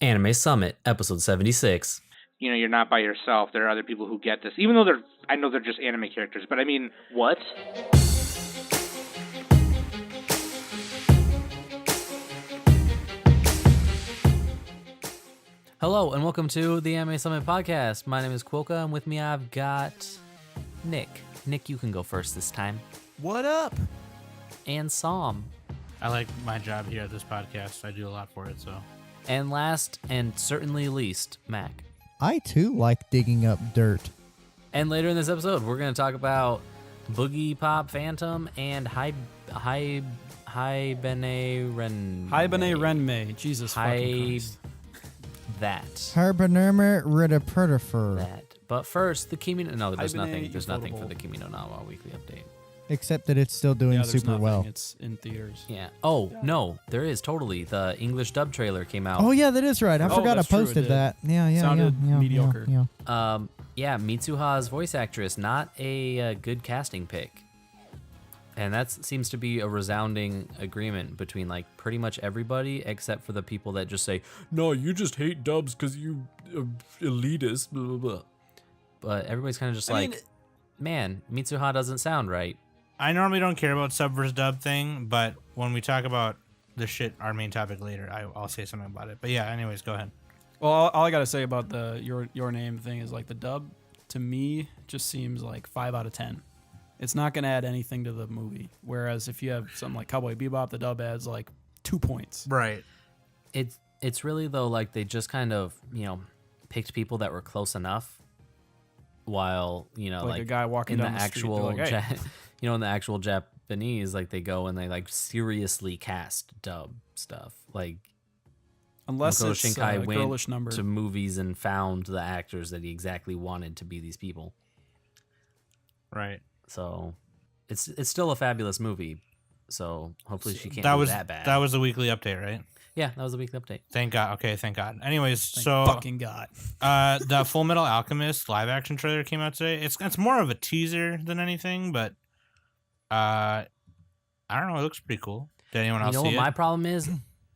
Anime Summit, episode 76. You're not by yourself. There are other people who get this, even though I know they're just anime characters, but I mean, what? Hello, and welcome to the Anime Summit podcast. My name is Quilka, and with me I've got Nick. Nick, you can go first this time. What up? And Sam. I like my job here at this podcast. I do a lot for it, so. And last, and certainly least, Mac. I too like digging up dirt. And later in this episode, we're going to talk about Boogiepop Phantom and Haibane Renmei. Jesus fucking Christ. That. Herbanermer Ridapurdifer. That. But first, the Kimi no, there's Haibane nothing. There's nothing for Ufotable. the Kimi no Nawa weekly update. Except that it's still doing Yeah, there's super nothing. well. It's in theaters. Yeah. Oh, no, there is totally. The English dub trailer came out. Oh yeah, that is right. I forgot I that's true, it posted did. that. Yeah. Sounded mediocre. Yeah. Yeah, Mitsuha's voice actress, not a good casting pick. And that seems to be a resounding agreement between like pretty much everybody except for the people that just say, no, you just hate dubs because you elitist, blah, blah, blah. But everybody's kind of just man, Mitsuha doesn't sound right. I normally don't care about sub versus dub thing, but when we talk about the shit, our main topic later, I'll say something about it. But yeah, anyways, go ahead. Well, all I gotta say about the your name thing is like the dub to me just seems like 5 out of 10. It's not gonna add anything to the movie. Whereas if you have something like Cowboy Bebop, the dub adds like 2 points. Right. It's really though like they just kind of picked people that were close enough, while Like a guy walking in the down the street, actual they're like, hey. in the actual Japanese, like they go and they like seriously cast dub stuff. Like Unless Makoto it's Shinkai a went girlish number. to movies and found the actors that he exactly wanted to be these people. Right. So it's still a fabulous movie. So hopefully she can't That do was that bad. That was the weekly update, right? Yeah, that was a weekly update. Thank God. Okay, thank God. Anyways, Thank so fucking God. the Full Metal Alchemist live action trailer came out today. It's more of a teaser than anything, but I don't know. It looks pretty cool. Did anyone else You know see what it? my problem is?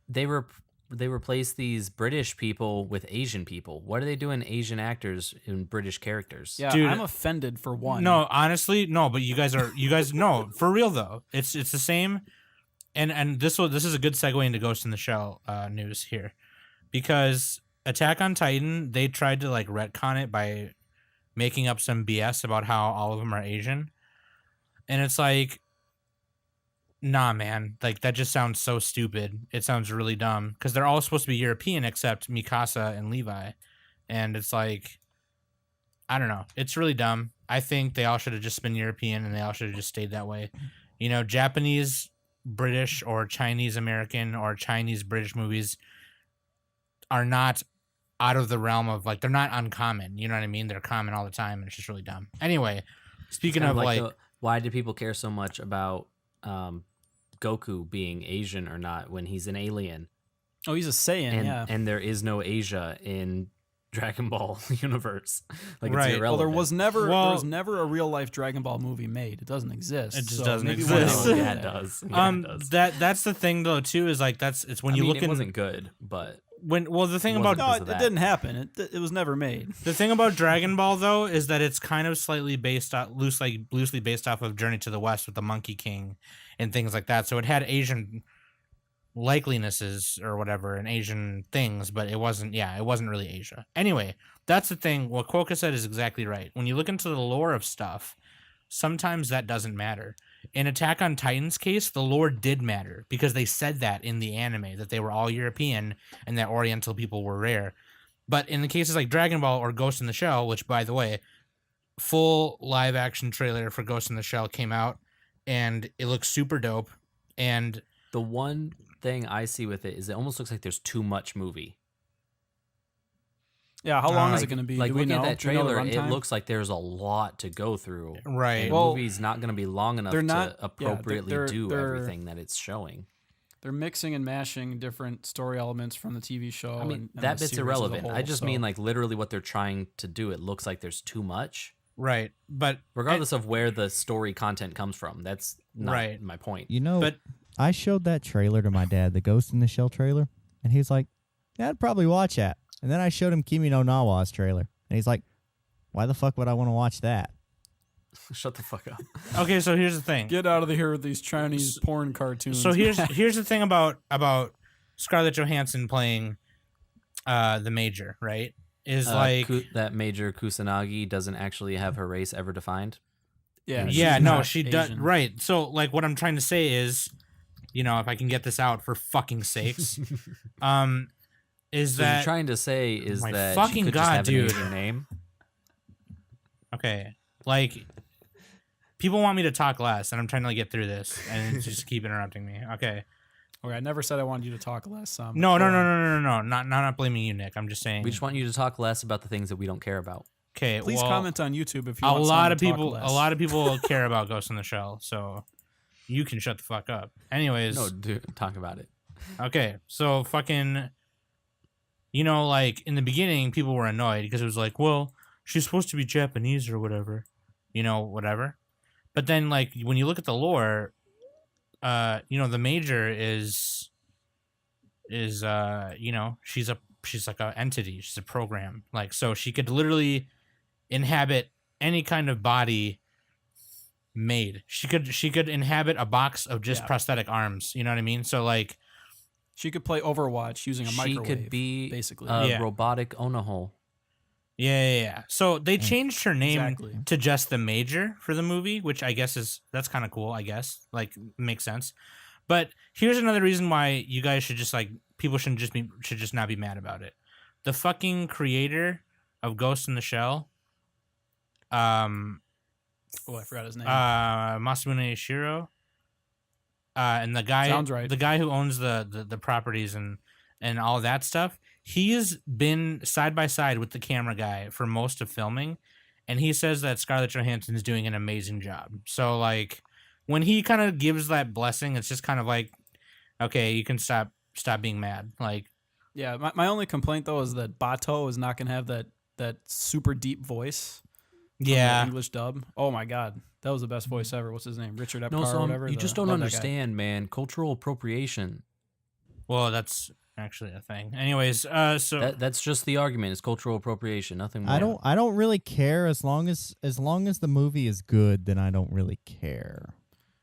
They replace these British people with Asian people. What are they doing Asian actors in British characters? Yeah, Dude, I'm offended for one. No, honestly, no. But you guys no, for real though. It's the same. And this is a good segue into Ghost in the Shell news here, because Attack on Titan, they tried to like retcon it by making up some BS about how all of them are Asian, and it's like, nah, man, like that just sounds so stupid. It sounds really dumb because they're all supposed to be European except Mikasa and Levi, and it's like, I don't know, it's really dumb. I think they all should have just been European and they all should have just stayed that way. Japanese, British, or Chinese American or Chinese British movies are not out of the realm of like, they're not uncommon. You know what I mean? They're common all the time, and it's just really dumb. Anyway, speaking of like why do people care so much about Goku being Asian or not when he's an alien? Oh, he's a Saiyan, And there is no Asia in Dragon Ball universe. Like Right. it's Well, Well, irrelevant. there was never a real life Dragon Ball movie made. It doesn't exist. It just So doesn't maybe exist. one day Yeah, we'll it get does. Yeah, it does. that's the thing though too, is like it's when you look it in wasn't good, but the thing It about wasn't No, because it of that. didn't happen. It was never made. the thing about Dragon Ball though is that it's kind of slightly loosely based off of Journey to the West with the Monkey King and things like that. So it had Asian likelinesses or whatever and Asian things, but it wasn't really Asia. Anyway, that's the thing. What Quokka said is exactly right. When you look into the lore of stuff, sometimes that doesn't matter. In Attack on Titan's case, the lore did matter because they said that in the anime, that they were all European and that Oriental people were rare. But in the cases like Dragon Ball or Ghost in the Shell, which, by the way, full live action trailer for Ghost in the Shell came out, and it looks super dope. And the one thing I see with it is it almost looks like there's too much movie. Yeah, how long is Like- it going to be? Like Do we looking know? at that Do we know the trailer, it runtime? looks like there's a lot to go through. right, And Well, the movie's not going to be long enough they're not- to appropriately they're- do they're- everything that it's showing. They're mixing and mashing different story elements from the TV show. I mean, and that the bit's series as a irrelevant. I whole, just so- mean like literally what they're trying to do. It looks like there's too much. right. But Regardless of where the story content comes from, that's not Right. my point. You know, But- I showed that trailer to my dad, the Ghost in the Shell trailer, and he's like, Yeah, I'd probably watch that. And then I showed him Kimi no Nawa's trailer. And he's like, why the fuck would I want to watch that? Shut the fuck up. Okay, so here's the thing. Get out of here with these Chinese porn cartoons. So here's the thing about Scarlett Johansson playing the Major, right? Is like that Major Kusanagi doesn't actually have her race ever defined. yeah, yeah, she's no, not she does Asian. right. So like what I'm trying to say is, you know, if I can get this out for fucking sakes, is So that you're trying to say is my that fucking she could God, just have dude. an Asian name? okay? Like people want me to talk less, and I'm trying to get through this, and it's just keep interrupting me. Okay. Okay, I never said I wanted you to talk less. No, not blaming you, Nick. I'm just saying. We just want you to talk less about the things that we don't care about. Okay, Please well, comment on YouTube if you a want lot of someone to talk people, less. a lot of people care about Ghost in the Shell, so you can shut the fuck up. Anyways, No, dude, talk about it. okay, so fucking, you know, like in the beginning, people were annoyed because it was like, well, she's supposed to be Japanese or whatever, you know, whatever. But then, like, when you look at the lore, you know, the Major is you know, she's like a entity, she's a program, like, so she could literally inhabit any kind of body made. She could inhabit a box of just Yeah. prosthetic arms. You know what I mean? So like, She could play Overwatch using a She microwave. could be basically. a Yeah. robotic Onahole. yeah. So they changed her name Exactly. to just the Major for the movie, which I guess that's kind of cool. I guess like makes sense. But here's another reason why you guys should just like people should just not be mad about it. The fucking creator of Ghost in the Shell, Oh, I forgot his name. Masamune Shiro, and the guy, Sounds right. the guy who owns the properties and all that stuff. He's been side by side with the camera guy for most of filming, and he says that Scarlett Johansson is doing an amazing job. So like, when he kind of gives that blessing, it's just kind of like, okay, you can stop being mad. Like, Yeah, my only complaint though is that Bato is not gonna have that super deep voice. From the yeah, English dub. Oh my god, that was the best voice ever. What's his name? Richard Epcar No, or so whatever. you just don't love that guy. understand, man. Cultural appropriation. well, that's actually a thing. Anyways, so That's just the argument. It's cultural appropriation. Nothing more. I don't really care as long as the movie is good, then I don't really care.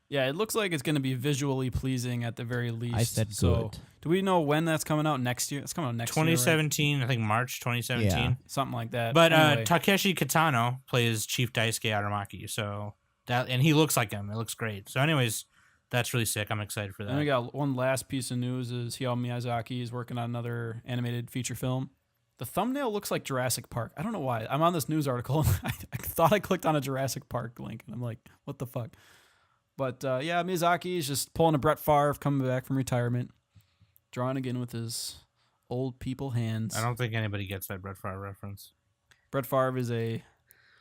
Yeah, it looks like it's gonna be visually pleasing at the very least. I said so. good. Do we know when that's coming out next year? It's coming out next year. Right? 2017, I think March 2017. Yeah. Something like that. But Anyway, Takeshi Kitano plays Chief Daisuke Aramaki, so that and he looks like him. It looks great. So, anyways, that's really sick. I'm excited for then we that. got one last piece of news: is Hayao Miyazaki is working on another animated feature film. The thumbnail looks like Jurassic Park. I don't know why. I'm on this news article. I thought I clicked on a Jurassic Park link, and I'm like, what the fuck? But yeah, Miyazaki is just pulling a Brett Favre coming back from retirement, drawing again with his old people hands. I don't think anybody gets that Brett Favre reference. Brett Favre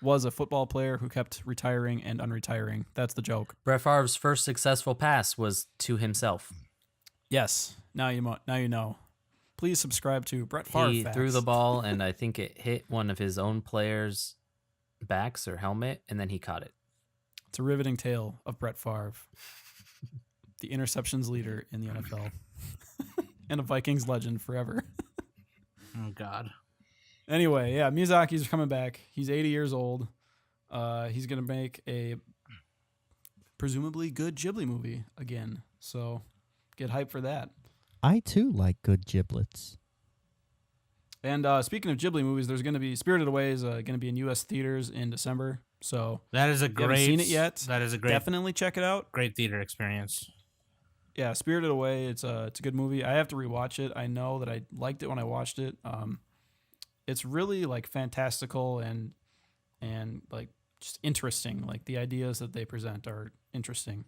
was a football player who kept retiring and unretiring. That's the joke. Brett Favre's first successful pass was to himself. Yes. Now you know. Please subscribe to Brett Favre He Facts. threw the ball, and I think it hit one of his own players' backs or helmet, and then he caught it. It's a riveting tale of Brett Favre, the interceptions leader in the NFL, and a Vikings legend forever. Oh God. Anyway, yeah, Miyazaki's coming back. He's 80 years old. He's gonna make a presumably good Ghibli movie again. So get hyped for that. I too like good giblets. And speaking of Ghibli movies, there's going to be Spirited Away is going to be in U.S. theaters in December. So That is a if you haven't great. seen it yet, That is a great, definitely check it out. great theater experience. Yeah, Spirited Away. It's a good movie. I have to rewatch it. I know that I liked it when I watched it. It's really like fantastical and like just interesting. Like the ideas that they present are interesting.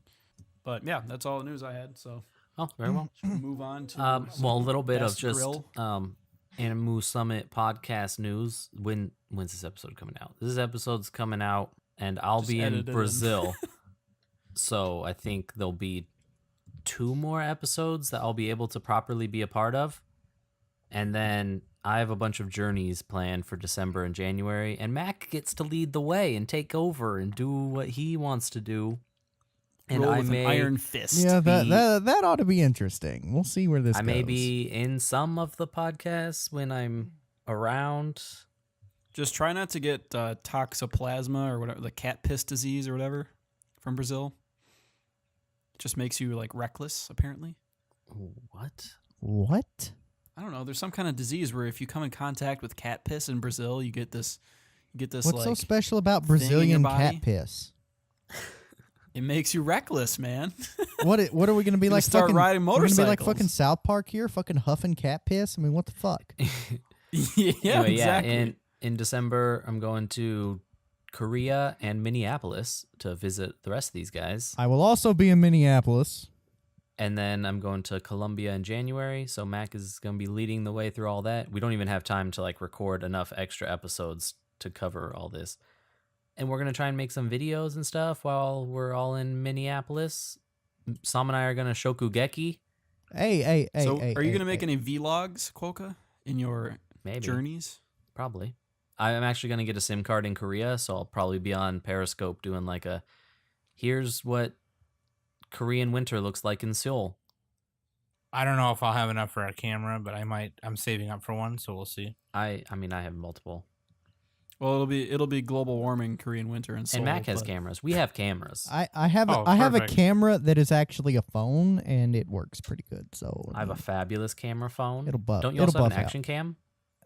But yeah, that's all the news I had. So Oh, very well. should we move on to Well, a little bit of best just grill? Animu Summit podcast news. When's this episode coming out? This episode's coming out, and I'll Just be in edit it in. Brazil. So I think there'll be 2 more episodes that I'll be able to properly be a part of. And then I have a bunch of journeys planned for December and January, and Mac gets to lead the way and take over and do what he wants to do. And Roll I with may, an iron fist. Yeah, be- that ought to be interesting. We'll see where this I goes. may be in some of the podcasts when I'm around. Just try not to get toxoplasma or whatever, the cat piss disease or whatever from Brazil. It just makes you like reckless, apparently. What? What? I don't know. There's some kind of disease where if you come in contact with cat piss in Brazil, you get this. What's like so special about thing in your Brazilian body? cat piss? it makes you reckless, man. What are we gonna be You're like? gonna start fucking, riding we're gonna be like motorcycles. fucking South Park here, fucking huffing cat piss. I mean, what the fuck? yeah, Anyway, exactly. in December, I'm going to Korea and Minneapolis to visit the rest of these guys. I will also be in Minneapolis. And then I'm going to Colombia in January, so Mac is going to be leading the way through all that. We don't even have time to like record enough extra episodes to cover all this. And we're going to try and make some videos and stuff while we're all in Minneapolis. Sam and I are going to Shokugeki. Hey, So, hey, are you hey, gonna make hey. any vlogs, Quokka, in your Maybe. journeys? Probably. I'm actually going to get a SIM card in Korea, so I'll probably be on Periscope doing like a, here's what Korean winter looks like in Seoul. I don't know if I'll have enough for a camera, but I might. I'm saving up for one, so we'll see. I mean, I have multiple. Well, it'll be global warming Korean winter in Seoul. And Mac has but- cameras. We have cameras. I have Oh, I have a perfect. camera that is actually a phone and it works pretty good. So I have a fabulous camera phone. It'll buff. Don't you it'll also have an buff out. action cam?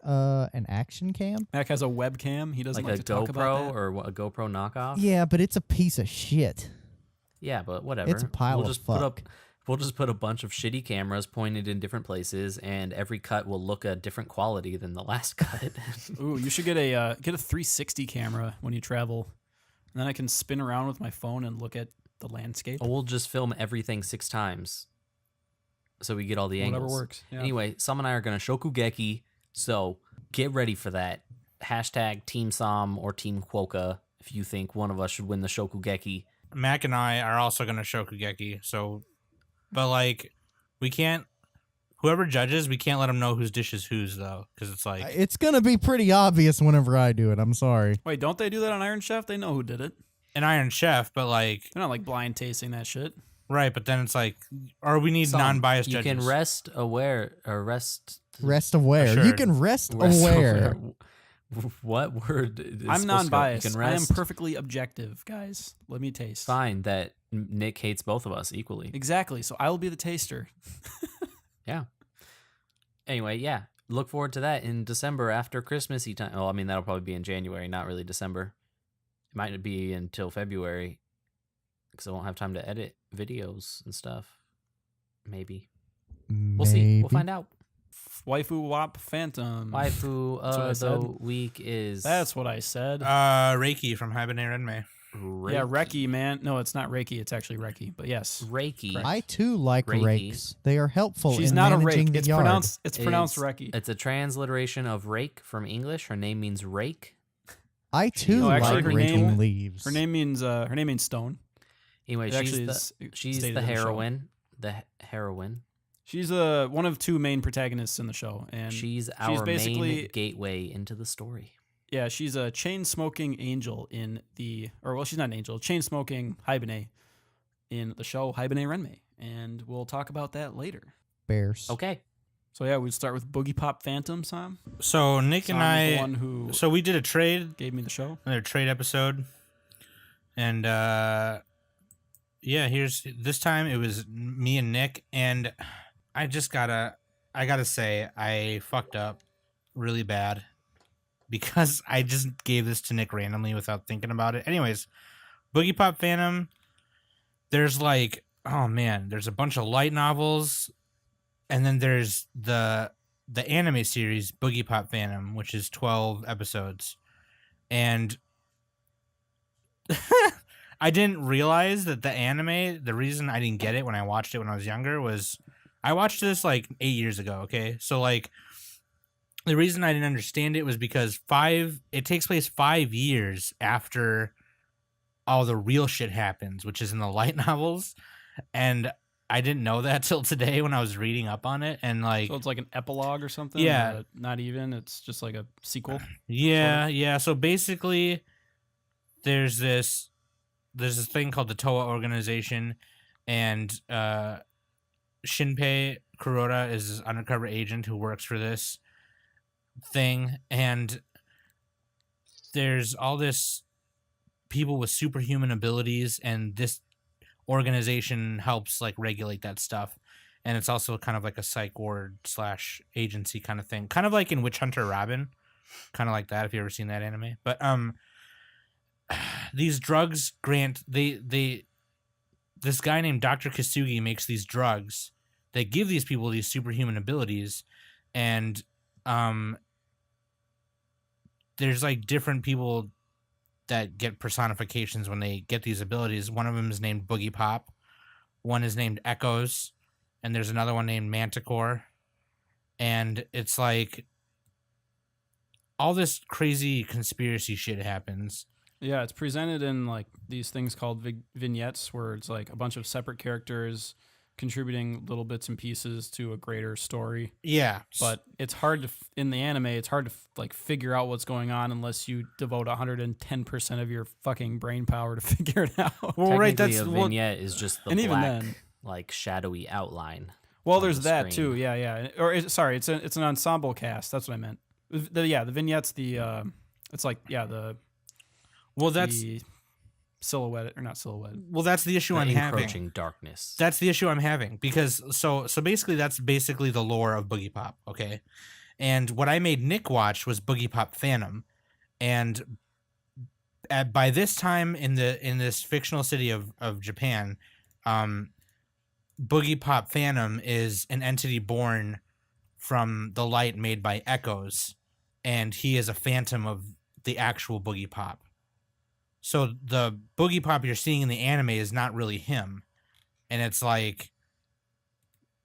An action cam? Mac has a webcam. He doesn't Like like a to talk about GoPro that. or a GoPro knockoff? Yeah, but it's a piece of shit. Yeah, but whatever. It's a pile we'll of just put up fuck. we'll just put a bunch of shitty cameras pointed in different places, and every cut will look a different quality than the last cut. Ooh, you should get a 360 camera when you travel, and then I can spin around with my phone and look at the landscape. Or we'll just film everything 6 times, so we get all the Whatever angles. works. Yeah. Anyway, Sam and I are gonna Shokugeki, so get ready for that. Hashtag Team Sam or Team Quokka if you think one of us should win the Shokugeki. Mac and I are also gonna Shokugeki. So, but like, we can't. Whoever judges, we can't let them know whose dish is whose though, because it's like It's gonna be pretty obvious whenever I do it. I'm sorry. Wait, don't they do that on Iron Chef? They know who did it. an Iron Chef, but like They're not like blind tasting that shit. right. But then it's like, or we need Sam, non-biased You judges. can rest aware or rest. Rest aware. You Assured. can rest rest aware. What word? Is I'm supposed to go? non-biased. You can I am rest. perfectly objective, guys. Let me taste. Fine that Nick hates both of us equally. Exactly. So I will be the taster. Yeah. Anyway, yeah. Look forward to that in December after Christmassy time. Well, I mean, that'll probably be in January, not really December. It might be until February because I won't have time to edit videos and stuff. Maybe. We'll see. We'll find out. Waifu Wap Phantom. Waifu what I of the said. week is That's what I said. Reiki from Haibane Renmei. Reiki. Yeah, Reiki, man. No, it's not Reiki. It's actually Reiki. But yes, Reiki. I too like Reiki. rakes. They are helpful. she's in not a managing rake. the It's yard. pronounced. It's pronounced It's- Reiki. It's a transliteration of rake from English. Her name means rake. I too No, actually, like her raking name- leaves. Her name means stone. Anyway, It she's actually the, is she's stated the in the show. heroine. The heroine. She's one of 2 main protagonists in the show, and She's our basically main gateway into the story. yeah, she's a chain smoking angel she's not an angel, chain smoking Haibane in the show Haibane Renmei, and we'll talk about that later. Bears. Okay. So yeah, we'd start with Boogiepop Phantom. Sam. So Nick Sam and is the I. one who So we did a trade, gave me the show. another trade episode, and yeah, here's this time it was me and Nick, and I gotta say I fucked up really bad because I just gave this to Nick randomly without thinking about it. Anyways, Boogiepop Phantom, there's like, oh man, there's a bunch of light novels, and then there's the anime series Boogiepop Phantom, which is 12 episodes. And I didn't realize that the anime, the reason I didn't get it when I watched it when I was younger was I watched this like 8 years ago, okay? So like the reason I didn't understand it was because it takes place 5 years after all the real shit happens, which is in the light novels. And I didn't know that till today when I was reading up on it. And like, So it's like an epilogue or something. Yeah. or not even. It's just like a sequel. yeah. So basically there's this there's this thing called the Toa organization, and Shinpei Kuroda is this undercover agent who works for this thing, and there's all this people with superhuman abilities, and this organization helps like regulate that stuff. And it's also kind of like a psych ward / agency kind of thing, kind of like in Witch Hunter Robin, kind of like that, if you ever seen that anime. But these drugs grant this guy named Dr. Kisugi makes these drugs that give these people these superhuman abilities, and there's like different people that get personifications when they get these abilities. One of them is named Boogiepop, one is named Echoes, and there's another one named Manticore. And it's like all this crazy conspiracy shit happens. Yeah, it's presented in like these things called vignettes, where it's like a bunch of separate characters contributing little bits and pieces to a greater story. Yeah, But it's hard to in the anime. It's hard to like figure out what's going on unless you devote 110% of your fucking brain power to figure it out. well, right. Technically, That's a vignette is just the and even black, then- like shadowy outline. Well, on there's the that screen. too. Yeah. Or sorry, it's an ensemble cast. That's what I meant. The vignettes. It's like the that's the silhouette or not silhouette. that's the issue The I'm having. encroaching darkness. That's the issue I'm having, because so basically that's basically the lore of Boogiepop, okay? And what I made Nick watch was Boogiepop Phantom, and by this time in this fictional city of Japan, Boogiepop Phantom is an entity born from the light made by Echoes, and he is a phantom of the actual Boogiepop. So the Boogiepop you're seeing in the anime is not really him. And it's like,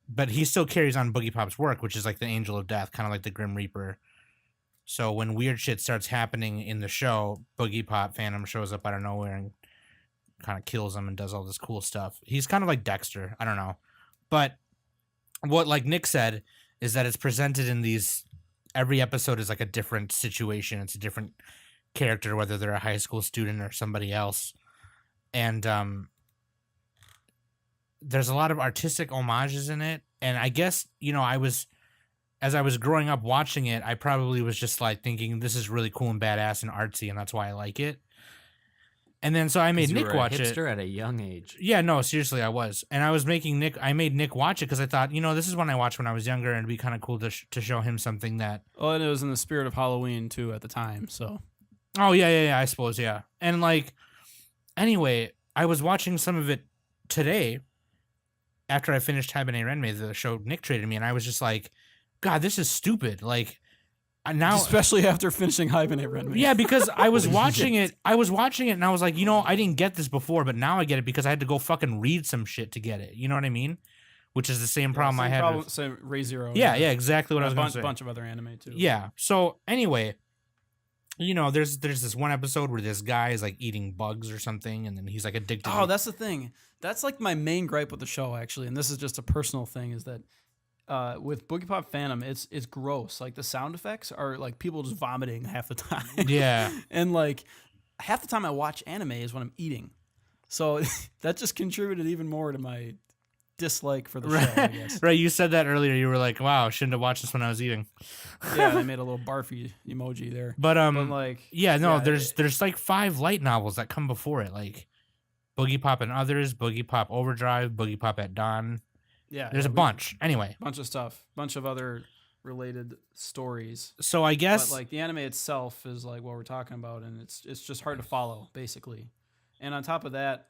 but he still carries on Boogiepop's work, which is like the Angel of Death, kind of like the Grim Reaper. So when weird shit starts happening in the show, Boogiepop Phantom shows up out of nowhere and kind of kills him and does all this cool stuff. He's kind of like Dexter. I don't know. But what like Nick said is that it's presented in these, every episode is like a different situation. It's a different character, whether they're a high school student or somebody else. And there's a lot of artistic homages in it. And I guess, as I was growing up watching it, I probably was just like thinking this is really cool and badass and artsy, and that's why I like it. And then so I made Nick watch it. Hipster at a young age. Yeah, no, seriously, I was. And I made Nick watch it because I thought, this is one I watched when I was younger, and it'd be kind of cool to show him something that. Oh, and it was in the spirit of Halloween too at the time. So. Oh, yeah, I suppose, yeah. And, like, anyway, I was watching some of it today after I finished Haibane Renmei, the show Nick traded me, and I was just like, God, this is stupid. Like, now... Especially after finishing Haibane Renmei. Yeah, because I was watching it, and I was like, I didn't get this before, but now I get it because I had to go fucking read some shit to get it. You know what I mean? Which is the same problem I had with... Same Re:Zero. Yeah, exactly what I was going to say. A bunch of other anime, too. Yeah, so, anyway... there's this one episode where this guy is like eating bugs or something, and then he's like addicted. Oh, that's the thing. That's like my main gripe with the show, actually, and this is just a personal thing. Is that with Boogiepop Phantom, it's gross. Like the sound effects are like people just vomiting half the time. Yeah, and like half the time I watch anime is when I'm eating, so that just contributed even more to my dislike for the show, I guess. Right, you said that earlier. You were like, "Wow, shouldn't have watched this when I was eating." Yeah, and I made a little barfy emoji there. But like, there's like 5 light novels that come before it, like Boogiepop and Others, Boogiepop Overdrive, Boogiepop at Dawn. Yeah, there's a bunch. Anyway, bunch of stuff, bunch of other related stories. So I guess, but like the anime itself is like what we're talking about, and it's just hard to follow, basically. And on top of that,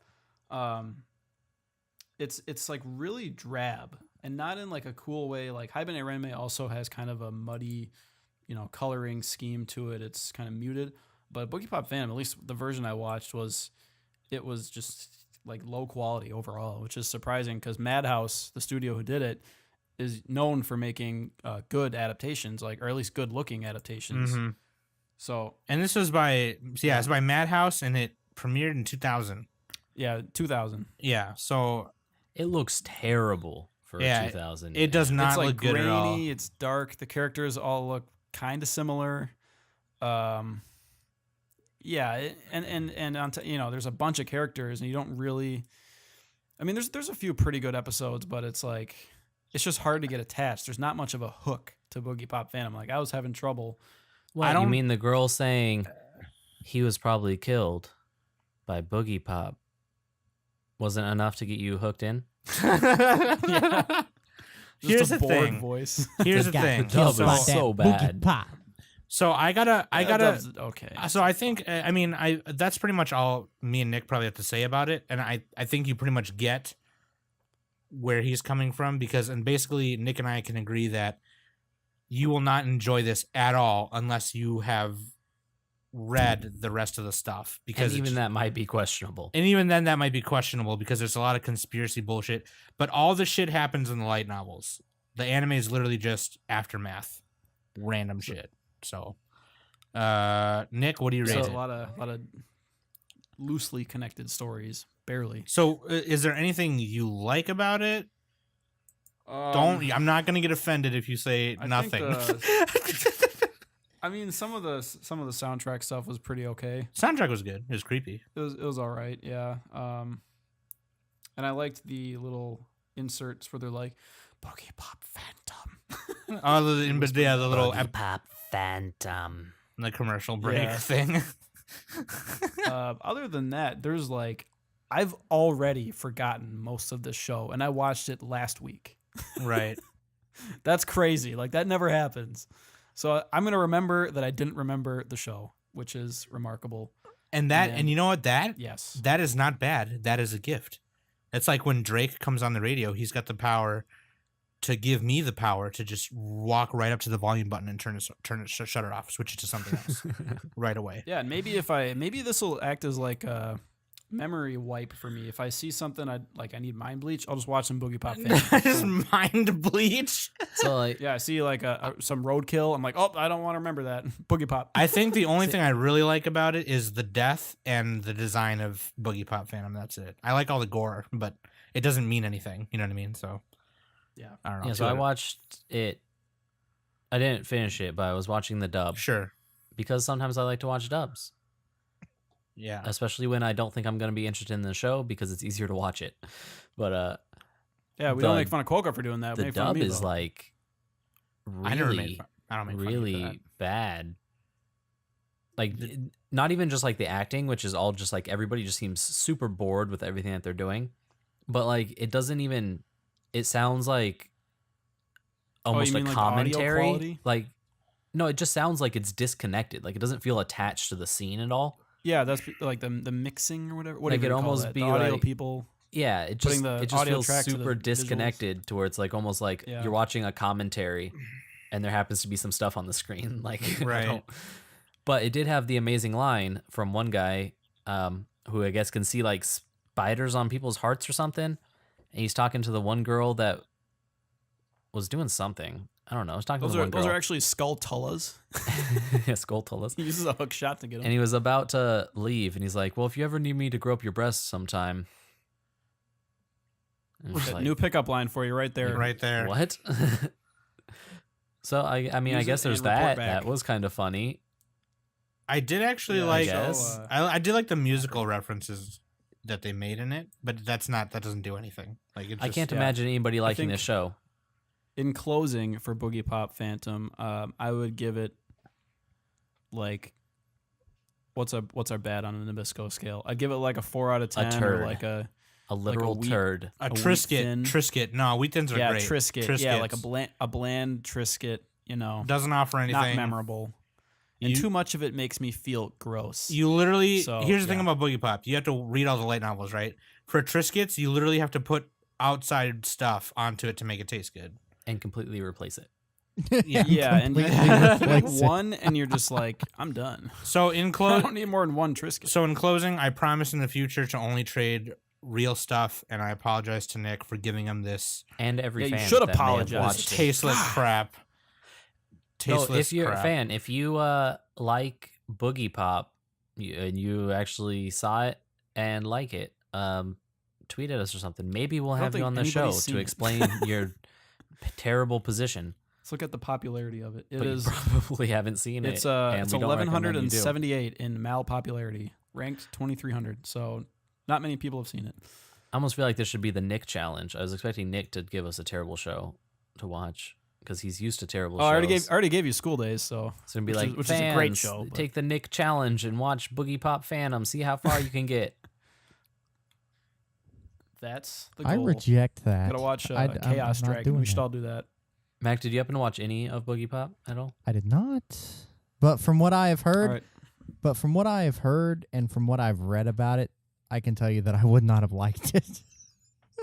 it's like really drab, and not in like a cool way. Like Haibane Renmei also has kind of a muddy, coloring scheme to it. It's kind of muted, but Boogiepop Phantom, at least the version I watched, was just like low quality overall, which is surprising because Madhouse, the studio who did it, is known for making good adaptations, or at least good looking adaptations. Mm-hmm. So, and this was it's by Madhouse, and it premiered in 2000. Yeah, 2000. Yeah, so it looks terrible for 2000. It does not look good grainy, at all. It's dark. The characters all look kind of similar. Yeah, and there's a bunch of characters, and you don't really. I mean, there's a few pretty good episodes, but it's like it's just hard to get attached. There's not much of a hook to Boogiepop fandom. Like I was having trouble. What, you mean the girl saying he was probably killed by Boogiepop wasn't enough to get you hooked in? Yeah. Here's Just a the bored thing. voice. Here's the Got thing. The dub So, is so bad. Pop. so I gotta. Okay. So I think, I mean, that's pretty much all me and Nick probably have to say about it, and I think you pretty much get where he's coming from and basically Nick and I can agree that you will not enjoy this at all unless you have read the rest of the stuff, because And even that might be questionable. and even then that might be questionable because there's a lot of conspiracy bullshit. But all the shit happens in the light novels. The anime is literally just aftermath, random shit. So, Nick, what do you rate So it? a lot of loosely connected stories, barely. So, is there anything you like about it? Don't. I'm not gonna get offended if you say I nothing. I mean, some of the soundtrack stuff was pretty okay. Soundtrack was good. It was creepy. It was all right, yeah. And I liked the little inserts where they're like, Boogiepop Phantom. Oh, the little Boogiepop Phantom. the commercial break Yeah. thing. Other than that, there's like, I've already forgotten most of this show, and I watched it last week. Right. That's crazy. Like that never happens. So I'm gonna remember that I didn't remember the show, which is remarkable. And you know what? Yes. That is not bad. That is a gift. It's like when Drake comes on the radio, he's got the power to give me the power to just walk right up to the volume button and shut it off, switch it to something else right away. Yeah, and maybe this will act as like a memory wipe for me. If I see something I need mind bleach, I'll just watch some Boogiepop Phantom. Just mind bleach. So like, Yeah, I see like some roadkill. I'm like, oh, I don't want to remember that. Boogiepop. I think the only thing I really like about it is the death and the design of Boogiepop Phantom. That's it. I like all the gore, but it doesn't mean anything. You know what I mean? So Yeah. I don't know. yeah, so I watched it. I didn't finish it, but I was watching the dub Sure. because sometimes I like to watch dubs, Yeah. especially when I don't think I'm going to be interested in the show because it's easier to watch it. But Yeah, we The- don't make fun of Quokka for doing that. We the make fun of dub me, is though. like I never made really, fun. I don't make fun of you for that. really bad. Like not even just like the acting, which is all just like everybody just seems super bored with everything that they're doing, but like it doesn't even. It sounds like almost mean a like the audio commentary. quality? Like no, it just sounds like it's disconnected. Like it doesn't feel attached to the scene at all. Yeah, that's like the mixing or whatever. What Like, do you it call almost that? be The audio like- people. Yeah, it Putting just the it just audio feels track to the super visuals. disconnected to where it's like almost like Yeah. you're watching a commentary, and there happens to be some stuff on the screen. Like Right. But it did have the amazing line from one guy, who I guess can see like spiders on people's hearts or something, and he's talking to the one girl that was doing something. I don't know. I was talking to the one girl. Those are actually skulltulas. Yeah, Skulltulas. He uses a hook shot to get And them. he was about to leave, and he's like, "Well, if you ever need me to grow up your breasts sometime." And it's like, New pickup line for you right there. Right there. what? So I mean, I Use guess it there's and report that. back. That was kind of funny. I did actually Yeah, like. guess. I did like the musical references that they made in it, but that doesn't do anything. Like it's I just, can't yeah. imagine anybody liking think- this show. In closing, for Boogiepop Phantom, I would give it like what's our bad on a Nabisco scale? I'd give it like a 4 out of 10 turd. or like a Literal wheat- turd. a wheat Triscuit. thin. Triscuit. No, wheat thins are yeah great. Triscuit. Yeah, like Triscuits. a bland Triscuit. You know, Doesn't offer anything. not memorable. And You- too much of it makes me feel gross. You literally. So, Here's the thing yeah. about Boogiepop. You have to read all the light novels, right? For Triscuits, you literally have to put outside stuff onto it to make it taste good. And completely replace it. Yeah. Yeah, and you Completely like replace it. one, and you're just like, I'm done. So in I close. don't need more than one Triscuit. So in closing, I promise in the future to only trade real stuff, and I apologize to Nick for giving him this And every Yeah, you fan should that may have apologize. watched it. tasteless crap. No, Tasteless if you're crap. a fan, if you like Boogiepop, and you actually saw it and like it, tweet at us or something. Maybe we'll I don't have you think on the show anybody's to seen it. explain your terrible position. Let's look at the popularity of it. It But is. you probably haven't seen It's it. and it's we don't recommend you do. 1178 in Mal popularity, ranked 2300. So not many people have seen it. I almost feel like this should be the Nick challenge. I was expecting Nick to give us a terrible show to watch because he's used to terrible shows. I already gave you School Days, so It's gonna be which like, is, which fans, is a great show. But take the Nick challenge and watch Boogiepop Phantom. See how far you can get. that's the I goal. reject that. Gotta watch I'm Chaos not Dragon. doing We should that. all do that. Mac, did you happen to watch any of Boogiepop at all? I did not. But from what I have heard, All right. but from what I have heard and from what I've read about it, I can tell you that I would not have liked it.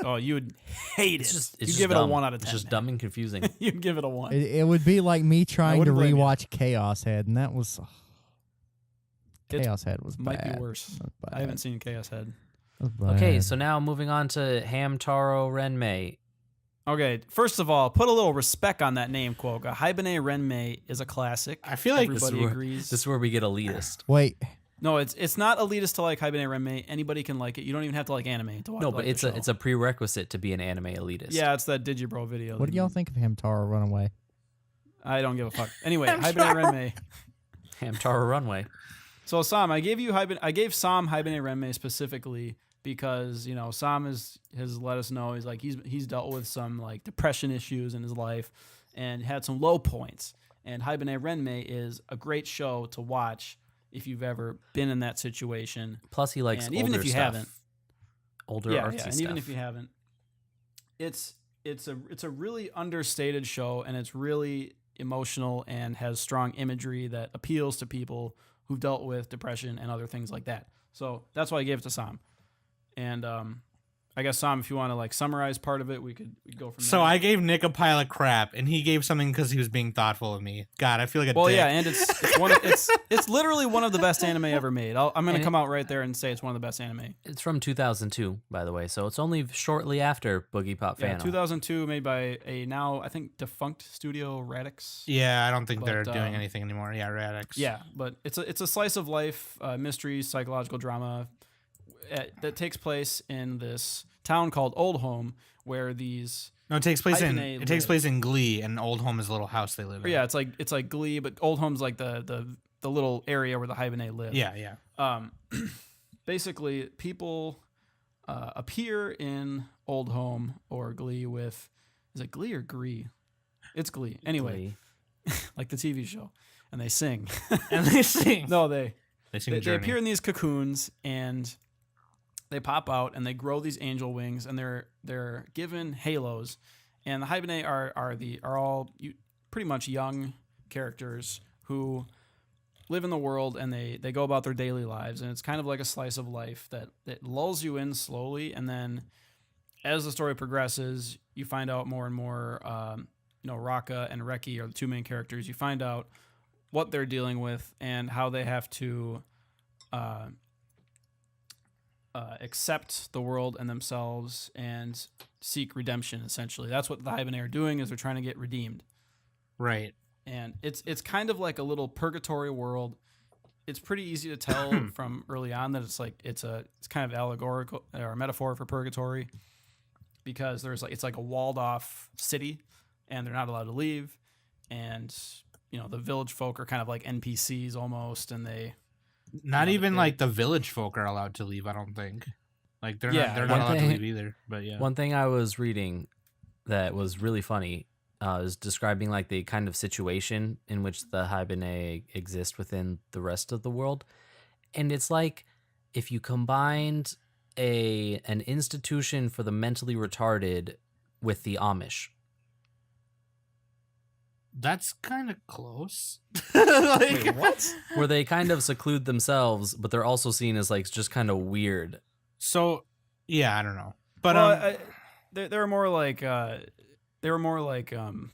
Oh, you would hate it. It's you just give it a dumb. 1 out of 10. It's just dumb and confusing. You'd give it a 1. It would be like me trying to wouldn't blame you. rewatch Chaos Head, and that was It's- Chaos Head was Might bad. be worse. That was I haven't bad. seen Chaos Head. That was Okay, bad. so now moving on to Hamtaro Renmei. Okay, first of all, put a little respect on that name, Quokka. Haibane Renmei is a classic. I feel like This is everybody where- agrees. This is where we get elitist. Wait, No, it's not elitist to like Haibane Renmei. Anybody can like it. You don't even have to like anime to watch. No, to but like the show. it's a prerequisite to be an anime elitist. Yeah, it's that Digibro video. what do y'all think of him, Tara Runaway? I don't give a fuck. Anyway, Haibane Renmei. Hamtaro Runway. So Sam, I gave Sam Haibane Renmei specifically because Sam has let us know he's dealt with some like depression issues in his life and had some low points. And Haibane Renmei is a great show to watch if you've ever been in that situation. Plus, he likes And older even if you stuff. haven't, Older yeah, artsy and stuff. even if you haven't, it's a really understated show, and it's really emotional and has strong imagery that appeals to people who've dealt with depression and other things like that. So that's why I gave it to Sam. And I guess Sam, if you want to like summarize part of it, we could go from there. So I gave Nick a pile of crap, and he gave something because he was being thoughtful of me. God, I feel like a well, dick. yeah, and it's literally one of the best anime ever made. I'm gonna come out right there and say it's one of the best anime. It's from 2002, by the way, so it's only shortly after Boogiepop Yeah, Phantom. 2002, made by a now I think defunct studio, Radix. Yeah, I don't think they're But, doing anything anymore. Yeah, Radix. Yeah, but it's a slice of life mystery psychological drama that takes place in this town called Old Home, where these No, it takes place Haibane live. place in Glee, and Old Home is a little house they live in. yeah, it's like Glee, but Old Home's like the little area where the Haibane live. Yeah. Basically, people appear in Old Home or Glee with is it Glee or Gree? It's Glee. Anyway, Glee. like the TV show, and they sing. And they sing. No, they They they appear in these cocoons and they pop out and they grow these angel wings and they're given halos, and the Haibane are all pretty much young characters who live in the world, and they go about their daily lives, and it's kind of like a slice of life that lulls you in slowly, and then as the story progresses you find out more and more. Raka and Reki are the two main characters. You find out what they're dealing with and how they have to accept the world and themselves and seek redemption. Essentially, that's what the Haibane are doing, is they're trying to get redeemed. Right. And it's kind of like a little purgatory world. It's pretty easy to tell from early on that it's kind of allegorical or a metaphor for purgatory, because it's like a walled off city and they're not allowed to leave, and the village folk are kind of like NPCs almost, and they Not Yeah, even they- like the village folk are allowed to leave. I don't think. Like they're Yeah, not. They're one not allowed to thing- leave either. But yeah. One thing I was reading that was really funny is describing like the kind of situation in which the Haibane exist within the rest of the world, and it's like if you combined an institution for the mentally retarded with the Amish. That's kind of close. Like, Wait, what? Where they kind of seclude themselves, but they're also seen as like just kind of weird. So yeah, I don't know. But Well, they were more like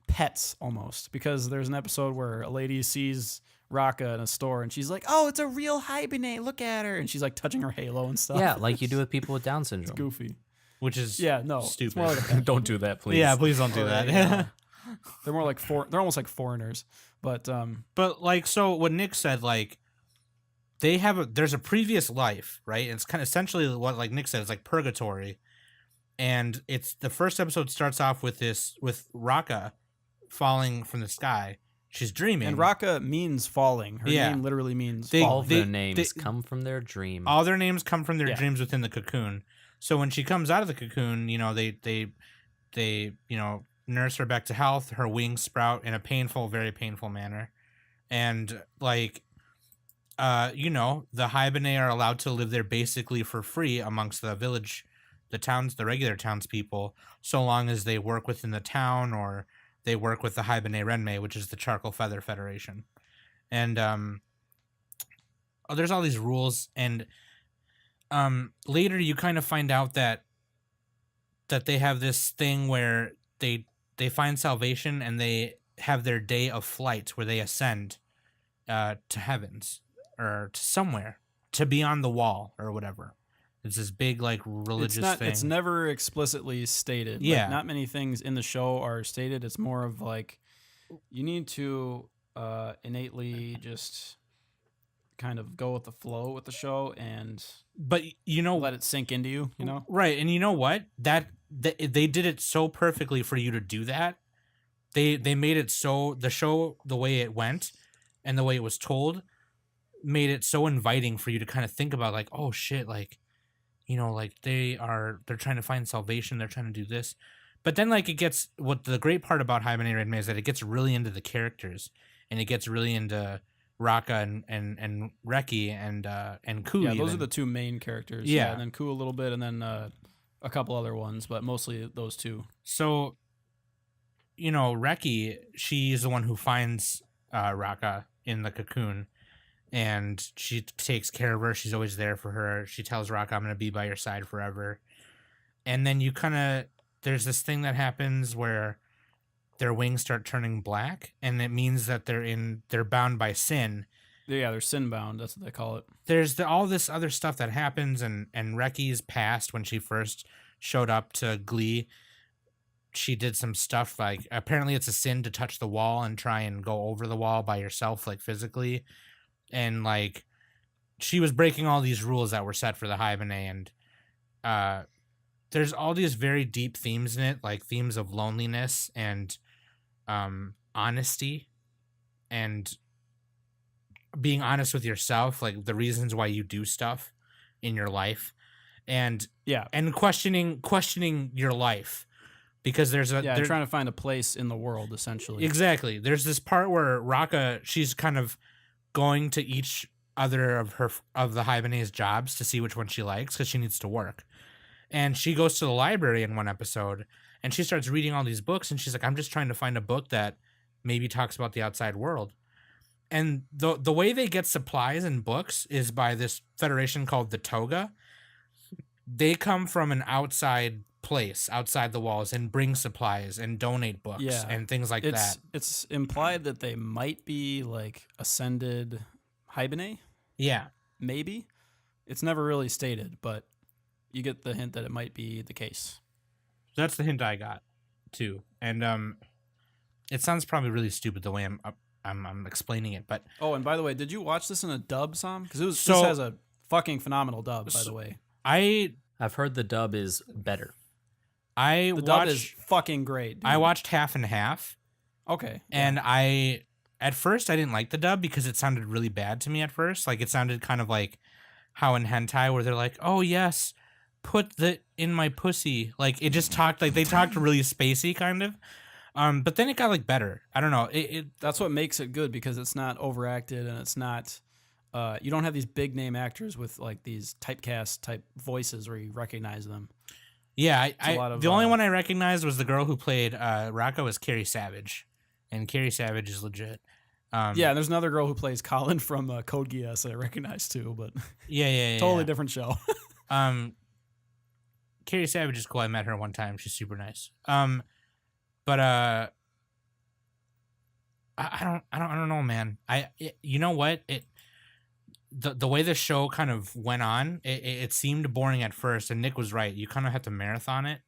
pets almost, because there's an episode where a lady sees Raka in a store and she's like, "Oh, it's a real Haibane! Look at her!" And she's like touching her halo and stuff. Yeah, like you do with people with Down It's syndrome. goofy. which is Yeah, no, stupid. It's more like a pet. Don't do that, please. Yeah, please don't do Or that. they're more like they're almost like foreigners, but But like, so what Nick said, like there's a previous life, right? And it's kind of essentially what like Nick said, it's like purgatory. And it's the first episode starts off with Raka falling from the sky. She's dreaming. And Raka means falling. Her name literally means All falling. of their names come from their dream. All their names come from their dreams within the cocoon. So when she comes out of the cocoon, they nurse her back to health. Her wings sprout in a painful, very painful manner, and the Haibane are allowed to live there basically for free amongst the village, the regular townspeople, so long as they work within the town or they work with the Haibane Renmei, which is the Charcoal Feather Federation. And there's all these rules, and later you kind of find out that they have this thing where they find salvation and they have their day of flight where they ascend to heavens or to somewhere, to beyond the wall or whatever. It's this big religious thing. It's never explicitly stated. Yeah. Not many things in the show are stated. It's more of you need to innately just kind of go with the flow with the show and but let it sink into you, Right. And you know what? That they did it so perfectly for you to do that. They made it so the show, the way it went and the way it was told, made it so inviting for you to kind of think about oh shit, they're trying to find salvation, they're trying to do this. But then it gets, what the great part about Haibane Renmei is that it gets really into the characters, and it gets really into Raka and Reki and Ku. Yeah, those are the two main characters. Yeah. And then Ku a little bit, and then a couple other ones, but mostly those two. So, Reki, she's the one who finds Raka in the cocoon, and she takes care of her. She's always there for her. She tells Raka, I'm going to be by your side forever. And then there's this thing that happens where their wings start turning black, and it means that they're bound by sin. Yeah, they're sin bound. That's what they call it. There's all this other stuff that happens, and Reki's past, when she first showed up to Glee, she did some stuff apparently it's a sin to touch the wall and try and go over the wall by yourself, physically. And she was breaking all these rules that were set for the Haibane, and there's all these very deep themes in it, themes of loneliness and honesty and being honest with yourself, the reasons why you do stuff in your life, and questioning your life, because they're trying to find a place in the world, essentially. Exactly. There's this part where Raka, she's kind of going to each other of the Haibane's jobs to see which one she likes, because she needs to work. And she goes to the library in one episode, and she starts reading all these books, and she's like, I'm just trying to find a book that maybe talks about the outside world. And the way they get supplies and books is by this federation called the Toga. They come from an outside place, outside the walls, and bring supplies and donate books and things like that. It's implied that they might be ascended Haibane. Yeah. Maybe. It's never really stated, but you get the hint that it might be the case. That's the hint I got too. And it sounds probably really stupid the way I'm explaining it, but and by the way, did you watch this in a dub, Sam? Because this has a fucking phenomenal dub, by the way. I've heard the dub is better. The dub is fucking great, dude. I watched half and half. Okay. And at first I didn't like the dub because it sounded really bad to me at first. It sounded kind of like how in hentai where they're like, oh yes, put the in my pussy. It just talked they talked really spacey kind of. But then it got better. I don't know. That's what makes it good, because it's not overacted, and it's not you don't have these big name actors with these typecast type voices where you recognize them. Yeah, the only one I recognized was the girl who played Rocco was Carrie Savage, and Carrie Savage is legit. And there's another girl who plays Colin from Code Geass that I recognize too, but totally different show. Carrie Savage is cool. I met her one time. She's super nice. But I don't know, man. You know what? The way the show kind of went on, it seemed boring at first, and Nick was right. You kind of have to marathon it,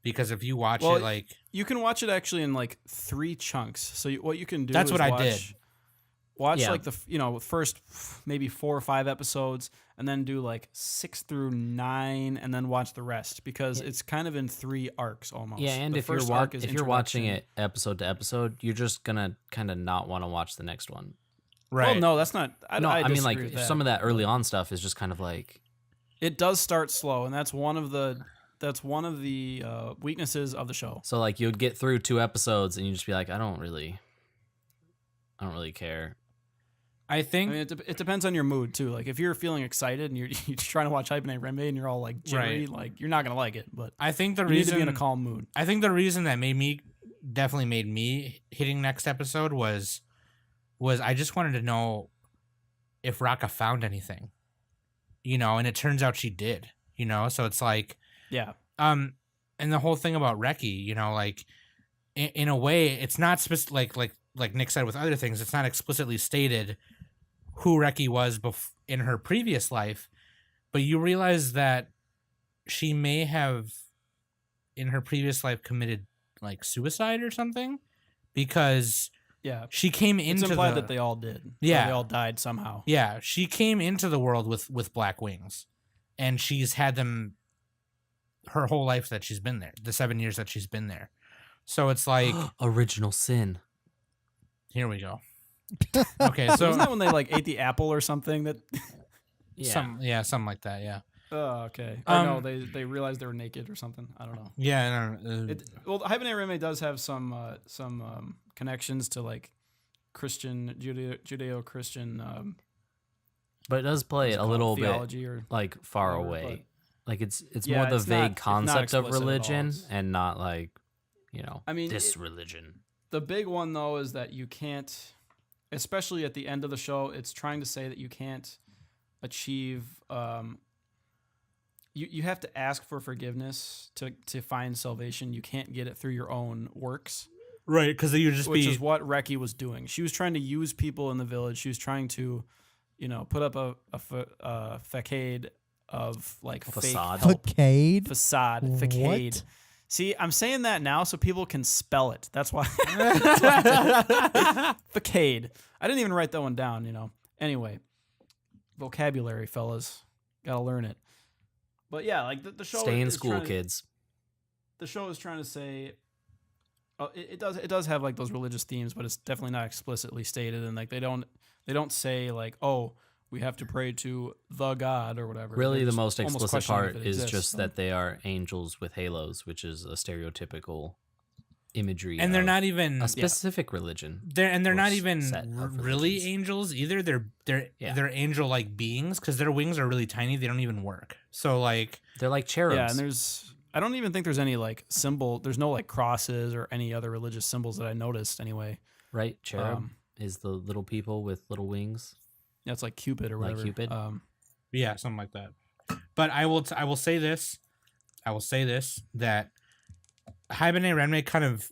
because if you watch it you can watch it actually in 3 chunks. So what you can do that's is what I did. Watch Yeah. like first maybe 4 or 5 episodes, and then do like 6 through 9, and then watch the rest because it's kind of in 3 arcs almost. Yeah, and The if you're first arc is if you're watching introduction. it episode to episode, you're just gonna kind of not want to watch the next one. Right. Well, no, that's not. I I mean, disagree with like that. some of that early on stuff is just kind of like, It does start slow, and that's one of the weaknesses of the show. so like you'd get through 2 episodes and you just be like, I don't really care. I I think mean, it depends on your mood too. Like if you're feeling excited and you're trying to watch Haibane Renmei and you're all like jittery, Right. like you're not gonna like it. But I think the you need to reason be in a calm mood. I think the reason that definitely made me hitting next episode was I just wanted to know if Raka found anything, and it turns out she did, so it's like, Yeah, and the whole thing about Reki, like in a way, it's not like Nick said with other things, it's not explicitly stated who Reki was in her previous life, but you realize that she may have in her previous life committed like suicide or something, because yeah. she came into It's implied that they all did. Yeah. They all died somehow. Yeah, she came into the world with black wings, and she's had them her whole life that she's been there, the 7 years that she's been there. So it's like, Original sin. here we go. Okay, so Isn't that when they like ate the apple or something? That Yeah. something like that. Yeah, oh, okay. Or no, they realized they were naked or something. I don't know. yeah. Well, Haibane Renmei does have some connections to like Christian Judeo-Christian But it does play a little bit theology or like far whatever, away. Like it's Yeah, more the it's not- vague it's not concept of explicit at all. religion It's- and not like, I mean, this religion. the big one though is that you can't, especially at the end of the show, it's trying to say that you can't achieve. You have to ask for forgiveness to find salvation. You can't get it through your own works, Right, because you just which is what Reki was doing. She was trying to use people in the village. She was trying to, put up a facade of like Facade. fake help. Facade? Facade. What? Facade. See, I'm saying that now so people can spell it. That's why. Facade. I didn't even write that one down, Anyway, vocabulary, fellas. Gotta learn it. But yeah, like the show. Stay in is school, trying to- kids. The show is trying to say. It does have like those religious themes, but it's definitely not explicitly stated, and like they don't say like, oh, we have to pray to the god or whatever. Really, They're the just most almost explicit questioning part if it is exists. just that they are angels with halos, which is a stereotypical imagery. and they're of not even a specific religion. they're or not even set of really religions. angels either. They're Yeah. angel like beings because their wings are really tiny. They don't even work. So like, They're like cherubs. Yeah, and I don't even think there's any like symbol. There's no like crosses or any other religious symbols that I noticed anyway. right? Cherub Um, is the little people with little wings. Yeah, it's like Cupid or Like whatever. Cupid? yeah, something like that. But I will say this. That Haibane Renmei kind of,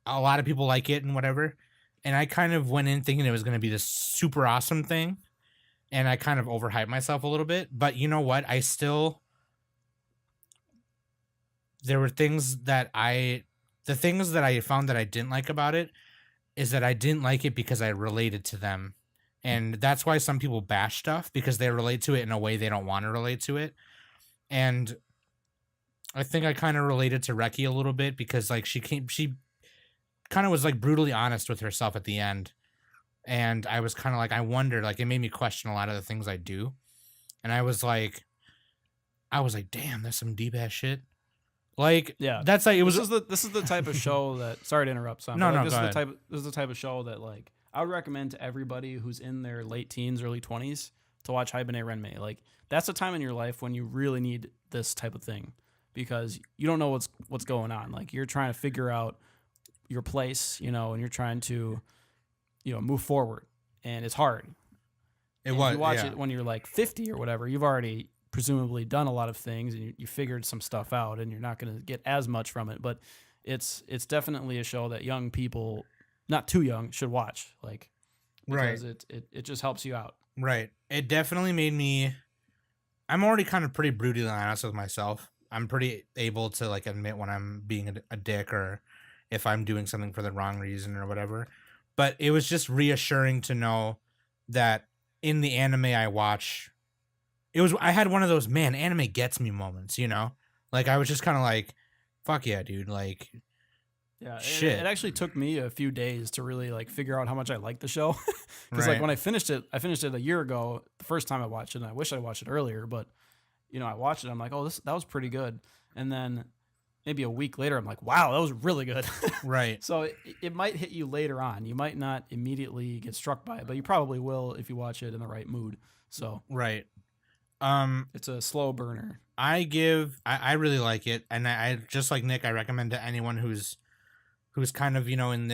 a lot of people like it and whatever, and I kind of went in thinking it was going to be this super awesome thing, and I kind of overhyped myself a little bit. But you know what? There were things that I found that I didn't like about it is that I didn't like it because I related to them. And that's why some people bash stuff, because they relate to it in a way they don't want to relate to it. And I think I kind of related to Reki a little bit because like she kind of was like brutally honest with herself at the end. And I was kind of like, I wonder, like it made me question a lot of the things I do. And I was like, damn, that's some deep ass shit. Like, Yeah, that's like, it was, this is the type of show that. Sorry to interrupt, Sam. No, but, like, no, this go is ahead. this is the type of show that like I would recommend to everybody who's in their late teens, early 20s to watch Haibane Renmei. Like that's a time in your life when you really need this type of thing because you don't know what's going on. Like you're trying to figure out your place, and you're trying to, move forward, and it's hard. it And was, if you watch yeah. it when you're like 50 or whatever, you've already presumably done a lot of things and you figured some stuff out and you're not going to get as much from it. But it's definitely a show that young people, not too young, should watch. Like, because it just helps you out. Right. It definitely made me. I'm already kind of pretty brutally honest with myself. I'm pretty able to like admit when I'm being a dick or if I'm doing something for the wrong reason or whatever. but it was just reassuring to know that in the anime I watch, I had one of those, man, anime gets me moments, you know? Like, I was just kind of like, fuck yeah, dude. Like, Yeah, shit. it actually took me a few days to really like figure out how much I liked the show. Because Right. like when I finished it a year ago, the first time I watched it, and I wish I watched it earlier, but I watched it, I'm like, oh, that was pretty good. And then maybe a week later, I'm like, wow, that was really good. Right. So it might hit you later on. You might not immediately get struck by it, but you probably will if you watch it in the right mood. So Right. it's a slow burner. I really like it, and I just like Nick, I recommend to anyone who's kind of, in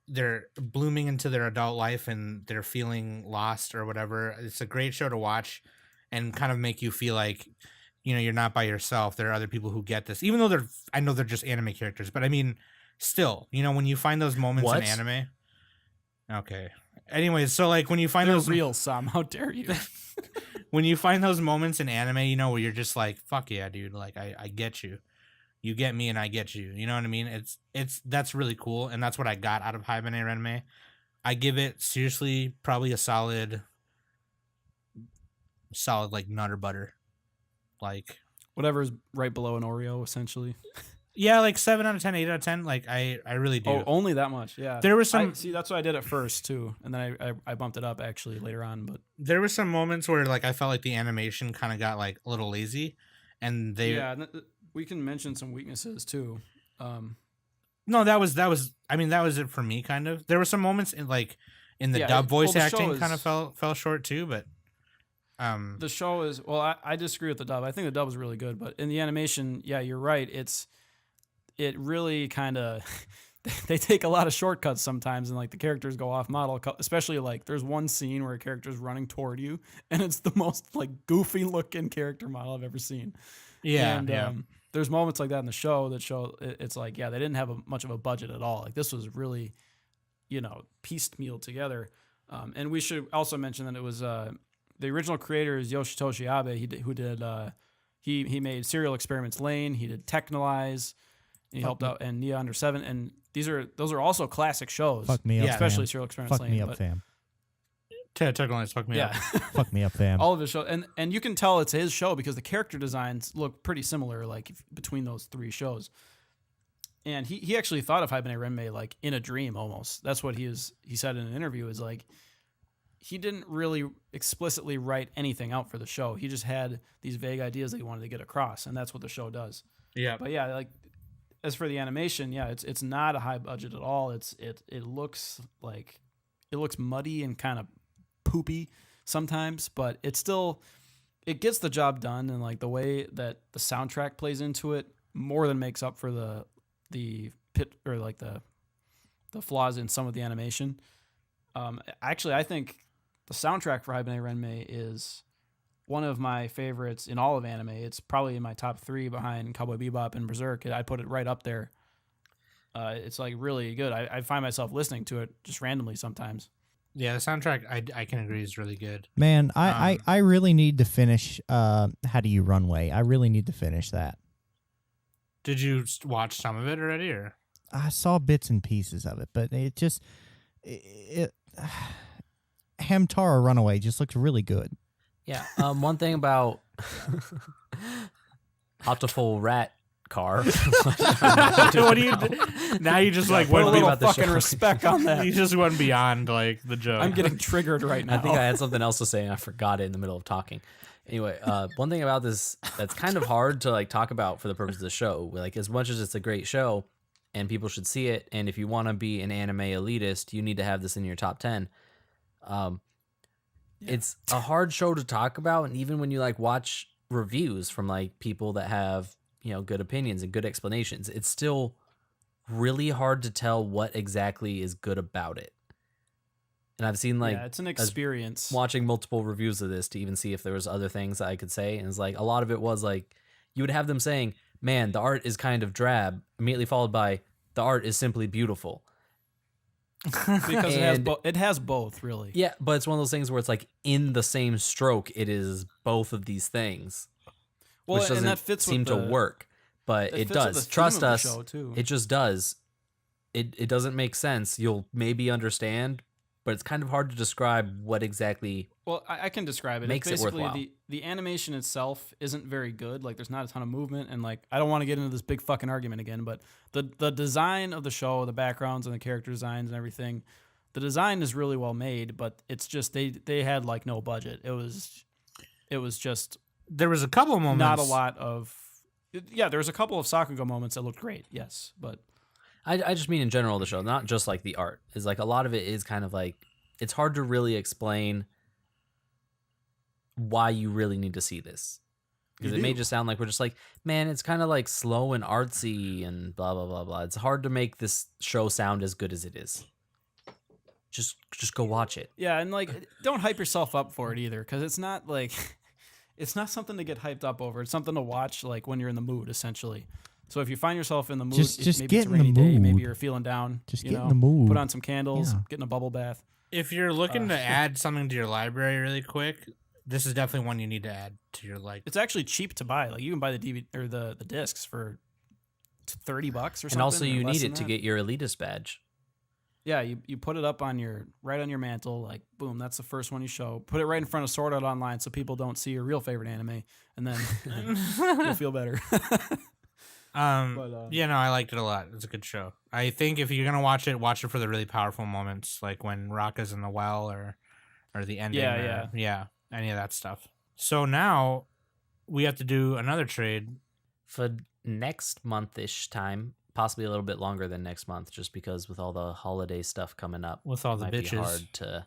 they're blooming into their adult life and they're feeling lost or whatever. It's a great show to watch and kind of make you feel like, you're not by yourself. There are other people who get this, even though I know they're just anime characters, but I mean, still, when you find those moments in anime. Okay. Anyways, so like when you find They're those real, Sam, how dare you? when you find those moments in anime, where you're just like, fuck yeah, dude. Like I get you. You get me and I get you. You know what I mean? That's really cool. And that's what I got out of Haibane Renmei. I give it seriously probably a solid like nutter butter. Like Whatever's right below an Oreo, essentially. yeah, like 7 out of 10, 8 out of 10. Like I really do. Oh, only that much? Yeah. There was some see, that's what I did at first too, and then I bumped it up actually later on. But there were some moments where like I felt like the animation kind of got like a little lazy, and we can mention some weaknesses too. No, that was I mean, that was it for me, kind of. There were some moments in the dub voice acting kind of fell short too, but the show is, well, I disagree with the dub. I think the dub is really good, but in the animation, yeah, you're right. It really kind of they take a lot of shortcuts sometimes, and like the characters go off model, especially like there's one scene where a character's running toward you and it's the most like goofy looking character model I've ever seen. Yeah, and yeah. There's moments like that in the show that show it's like, yeah, they didn't have much of a budget at all. Like this was really, piecemeal together. And we should also mention that it was the original creator is Yoshitoshi Abe. He made Serial Experiments Lane. He did Technolize. And he helped out and Nia Under 7. And those are also classic shows. Fuck me up, especially fam. Serial Experiments Fuck Lane. me up, fam. Technolize fuck me up. Fuck me up, fam. All of his shows, and you can tell it's his show because the character designs look pretty similar, like between those three shows. And he actually thought of Haibane Renmei like in a dream almost. That's what he said in an interview, is like he didn't really explicitly write anything out for the show. He just had these vague ideas that he wanted to get across, and that's what the show does. Yeah. But yeah, like as for the animation, yeah, it's not a high budget at all. It looks muddy and kind of poopy sometimes, but it gets the job done, and like the way that the soundtrack plays into it more than makes up for the pit or like the flaws in some of the animation. Actually, I think the soundtrack for Haibane Renmei is one of my favorites in all of anime. It's probably in my top 3 behind Cowboy Bebop and Berserk. I put it right up there. It's like really good. I find myself listening to it just randomly sometimes. Yeah, the soundtrack I can agree is really good. Man, I really need to finish How Do You Runway? I really need to finish that. Did you watch some of it already, or? I saw bits and pieces of it, but Hamtaro Runaway just looks really good. Yeah. One thing about Optiful Rat Car. What do you? Now you just like Put a went little about the fucking show. respect on that. you just went beyond like the joke. I'm getting triggered right now. I think I had something else to say and I forgot it in the middle of talking. Anyway, one thing about this that's kind of hard to like talk about for the purpose of the show, like as much as it's a great show and people should see it, and if you want to be an anime elitist, you need to have this in your top 10. It's a hard show to talk about, and even when you like watch reviews from like people that have, good opinions and good explanations, it's still really hard to tell what exactly is good about it. And I've seen like, it's an experience. Watching multiple reviews of this to even see if there was other things that I could say. And it's like, a lot of it was like, you would have them saying, man, the art is kind of drab, immediately followed by, the art is simply beautiful. Because it has both, really. Yeah, but it's one of those things where it's like, in the same stroke, it is both of these things. Well, which doesn't and that fits seem with to work, but it fits with does. the Trust theme of the us, show, too. it just does. it doesn't make sense. You'll maybe understand, but it's kind of hard to describe what exactly. Well, I can describe it. Makes it It's basically worthwhile. the animation itself isn't very good. Like, there's not a ton of movement, and like, I don't want to get into this big fucking argument again, but the design of the show, the backgrounds and the character designs and everything, the design is really well made, but it's just they had like no budget. It was just There was a couple of moments. not a lot of. Yeah, there was a couple of Sakuga moments that looked great. Yes, but I just mean in general the show, not just like the art. Is like a lot of it is kind of like it's hard to really explain why you really need to see this. Because it may just sound like we're just like, man, it's kind of like slow and artsy and blah blah blah blah. It's hard to make this show sound as good as it is. Just go watch it. yeah, and like, don't hype yourself up for it either, because it's not like it's not something to get hyped up over. It's something to watch like when you're in the mood, essentially. So if you find yourself in the mood, Just maybe get it's a in the rainy day, maybe mood. you're feeling down. Just you get in know, the mood. Put on some candles, Yeah. get in a bubble bath. If you're looking to add something to your library really quick, this is definitely one you need to add to your like. It's actually cheap to buy. Like, you can buy the DVD or the discs for $30 or something. And also or you less need than it to that. get your elitist badge. Yeah, you put it up on your mantle, like boom, that's the first one you show. Put it right in front of Sword Art Online so people don't see your real favorite anime, and then you'll feel better. Yeah, no, I liked it a lot. It's a good show. I think if you're gonna watch it for the really powerful moments, like when Raka's in the well or the ending. Yeah. Any of that stuff. So now we have to do another trade. For next month-ish time, possibly a little bit longer than next month, just because with all the holiday stuff coming up, With all the might be bitches. hard to.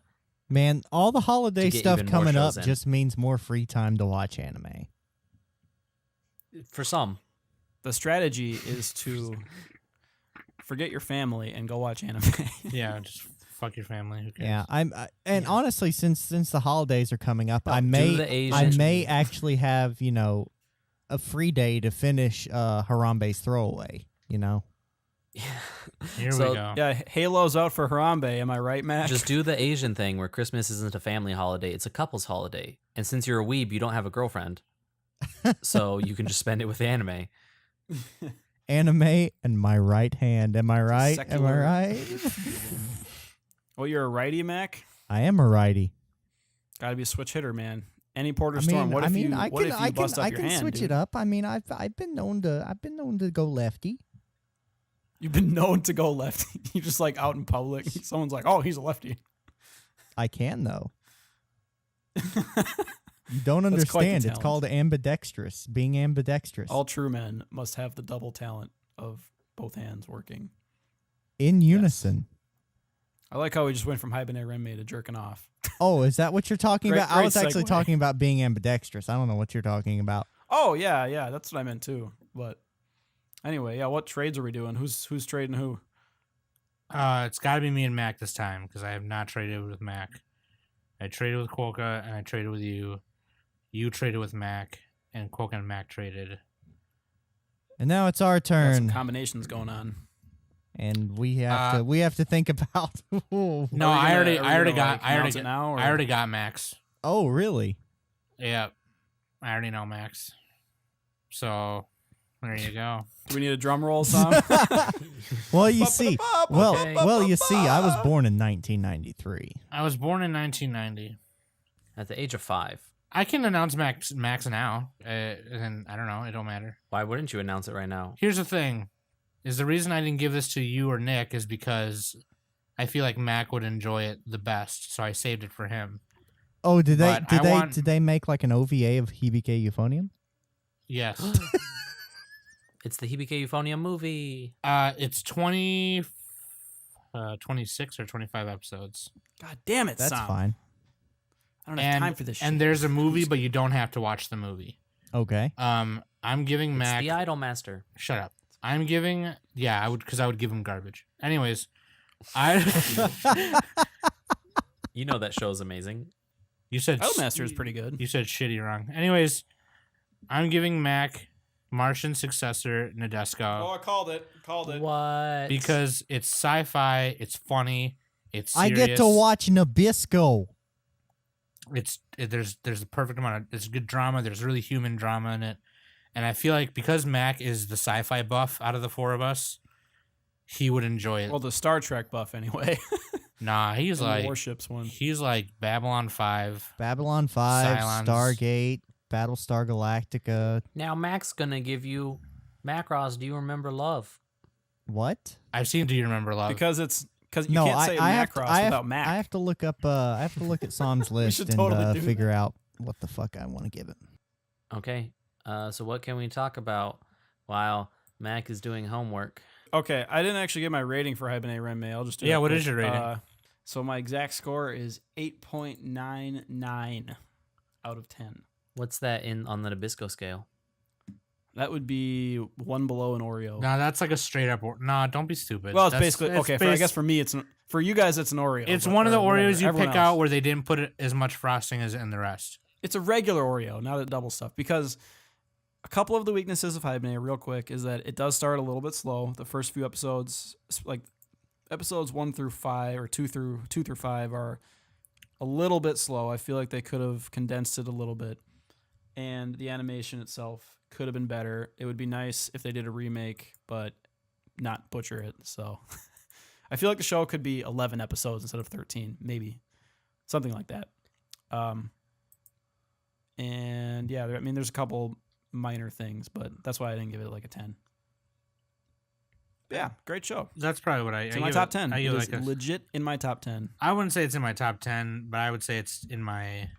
Man, all the holiday To get stuff even more coming up shows in. just means more free time to watch anime. For some, The strategy is to forget your family and go watch anime. Yeah, just fuck your family. Who cares? Yeah, and honestly, since the holidays are coming up, I do may the Asian- actually have a free day to finish Harambe's Throwaway. Here So, we go. Yeah, Halo's out for Harambe. Am I right, Mac? just do the Asian thing where Christmas isn't a family holiday; it's a couple's holiday. And since you're a weeb, you don't have a girlfriend, so you can just spend it with anime. Anime and my right hand. Am I right? Am I Secular. right? Well, you're a righty, Mac. I am a righty. Got to be a switch hitter, man. Any Porter I Storm. mean, What if you I bust up I your can hand? switch dude? it up. I mean, I've been known to go lefty. You've been known to go lefty. You're just like out in public. Someone's like, "Oh, he's a lefty." I can though. You don't That's quite the understand. It's talent. called ambidextrous. Being ambidextrous. All true men must have the double talent of both hands working. in unison. I like how we just went from Haibane Renmei to jerking off. Oh, is that what you're talking Great- about? I great was actually segue. talking about being ambidextrous. I don't know what you're talking about. Oh yeah, that's what I meant too. But anyway, yeah, what trades are we doing? Who's trading who? It's got to be me and Mac this time because I have not traded with Mac. I traded with Quokka and I traded with you. You traded with Mac and Quokka and Mac traded. And now it's our Got some turn, combinations going on. and we have to think about. No, Are I we already gonna, got. like, announce it now, or- I already got Max. Oh, really? Yeah, I already know Max. So there you go. Do we need a drum roll song? Well, you see, Okay. you see, I was born in 1993. I was born in 1990. At the age of 5. I can announce Max now, and I don't know. It don't matter. Why wouldn't you announce it right now? Here's the thing: is the reason I didn't give this to you or Nick is because I feel like Mac would enjoy it the best, so I saved it for him. Oh, did they But I want- did they make like an OVA of Hibike Euphonium? Yes. It's the Hibike Euphonium movie. It's 26 or 25 episodes. God damn it, That's Sam. fine. I don't have time for this shit. And there's a movie, but you don't have to watch the movie. Okay. I'm giving It's Mac. the Idol Master. Shut up. I'm giving. Yeah, I would give him garbage. Anyways, I. You know that show's amazing. You said Idolmaster is pretty good. You said shitty wrong. Anyways, I'm giving Mac Martian successor Nadesco I called it. What? because it's sci-fi, it's funny, it's I serious. get to watch Nabisco. There's the perfect amount of it's good drama. There's really human drama in it, and I feel like because Mac is the sci-fi buff out of the four of us, he would enjoy it. Well, the Star Trek buff anyway. Nah, he's And the like Warships one. he's like Babylon 5. Babylon 5, Cylons. Stargate, Battlestar Galactica. Now Mac's gonna give you Macross. Do you remember love? What? I've seen Do You Remember Love? Because you No, can't say I have to, Macross I have, without Mac. I have to look up. I have to look at Sam's list should and totally do figure out what the fuck I want to give it. Okay. So what can we talk about while Mac is doing homework? Okay, I didn't actually get my rating for Haibane Renmei. I'll just do that What quick. is your rating? So my exact score is 8.99 out of 10. What's that on the Nabisco scale? That would be one below an Oreo. No, that's like a straight up. Nah, don't be stupid. Well, it's That's- basically it's okay. I guess for me, for you guys, it's an Oreo. it's but- one of the or whatever, Oreos you everyone pick else. out where they didn't put as much frosting as in the rest. It's a regular Oreo, not a double stuff. Because a couple of the weaknesses of Haibane, real quick, is that it does start a little bit slow. The first few episodes, like episodes 1 through 5 or 2 through 5, are a little bit slow. I feel like they could have condensed it a little bit, and the animation itself could have been better. It would be nice if they did a remake, but not butcher it. So I feel like the show could be 11 episodes instead of 13, maybe something like that. And yeah, I mean, there's a couple minor things, but that's why I didn't give it like a 10. Yeah, great show. That's probably what It's I in my give top it- 10. I It give it is like a, legit in my top 10. I wouldn't say it's in my top 10, but I would say it's in my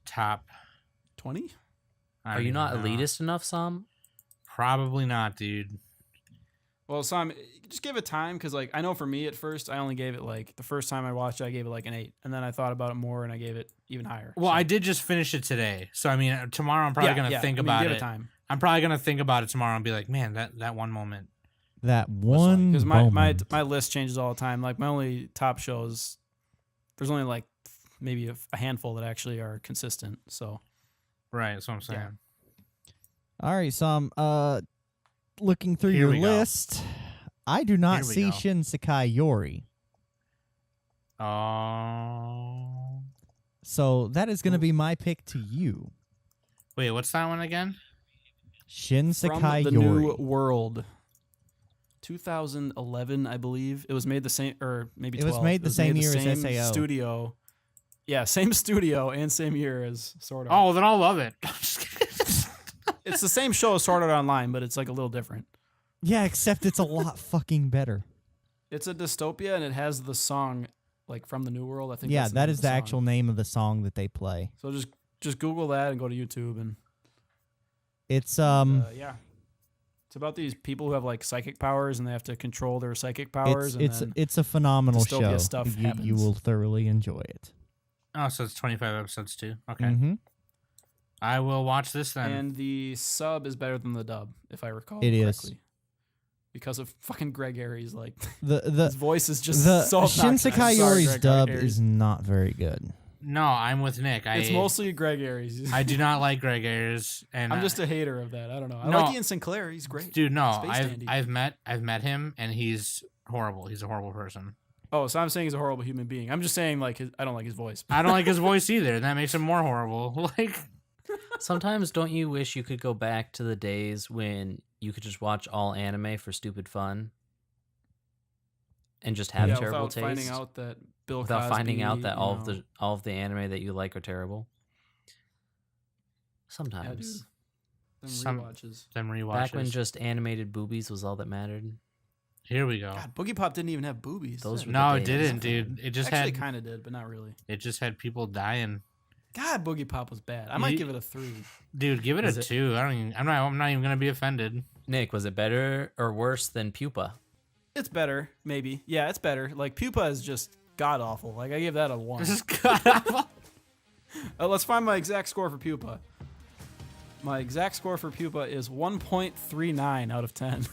top. 20? I Are don't you even not know. elitist enough, Sam? Probably not, dude. Well, Sam, just give it time, because like I know for me at first, I only gave it like the first time I watched it, I gave it like an 8, and then I thought about it more and I gave it even higher. Well, So, I did just finish it today, so I mean, tomorrow I'm probably gonna think about give it. it time. I'm probably gonna think about it tomorrow and be like, man, that one moment. That one Because moment. my list changes all the time. Like my only top shows, there's only like maybe a handful that actually are consistent. So Right, that's what I'm saying. Yeah. All right, Sam. Looking through Here your we go. list, I do not Here we see go. Shinsekai Yori. Oh. So that is going to be my pick to you. Wait, what's that one again? Shinsekai from the Yori. New World, 2011, I believe. It was made the same, or maybe It was 12. made the same year as same SAO. Studio. Yeah, same studio and same year as Sword Art. Oh, then I'll love it. It's the same show as Sword Art Online, but it's like a little different. Yeah, except it's a lot fucking better. It's a dystopia, and it has the song like from the New World. I think. Yeah, that's that name is of the song. actual name of the song that they play. So just Google that and go to YouTube, and It's yeah, it's about these people who have like psychic powers, and they have to control their psychic powers. it's a phenomenal dystopia show. stuff You happens. will thoroughly enjoy it. Oh, so it's 25 episodes too. Okay. Mm-hmm. I will watch this then. and the sub is better than the dub, if I recall It is. correctly. Because of fucking Greg Aries, like The his voice is just the so obnoxious. I'm Shinsekai sorry, Yori's Greg dub Aries. is not very good. No, I'm with Nick. It's mostly Greg Aries. I do not like Greg Ayers, and I'm just a hater of that. I don't know. I No. like Ian Sinclair. He's great. dude. No, Space Dandy. I've met him, and he's horrible. He's a horrible person. Oh, so I'm saying he's a horrible human being. I'm just saying like I don't like his voice. I don't like his voice either. And that makes him more horrible. Like, Sometimes don't you wish you could go back to the days when you could just watch all anime for stupid fun and just have terrible without taste? finding out that Bill without Cosby, finding out that you all know, of the anime that you like are terrible. yeah, dude, Sometimes. them Some- rewatches. them rewatches. Back when just animated boobies was all that mattered. Here we go. God, Boogiepop didn't even have boobies. Those did were it? No, the it days. didn't, dude. It just Actually, had kind of did, but not really. people dying. God, Boogiepop was bad. I might Ye- give it a 3. Dude, give it Was a it- 2. I'm not even gonna be offended. Nick, was it better or worse than Pupa? It's better, maybe. Yeah, it's better. Like Pupa is just god awful. Like I give that a 1. This is god-awful. Let's find my exact score for Pupa. My exact score for Pupa is 1.39 out of 10.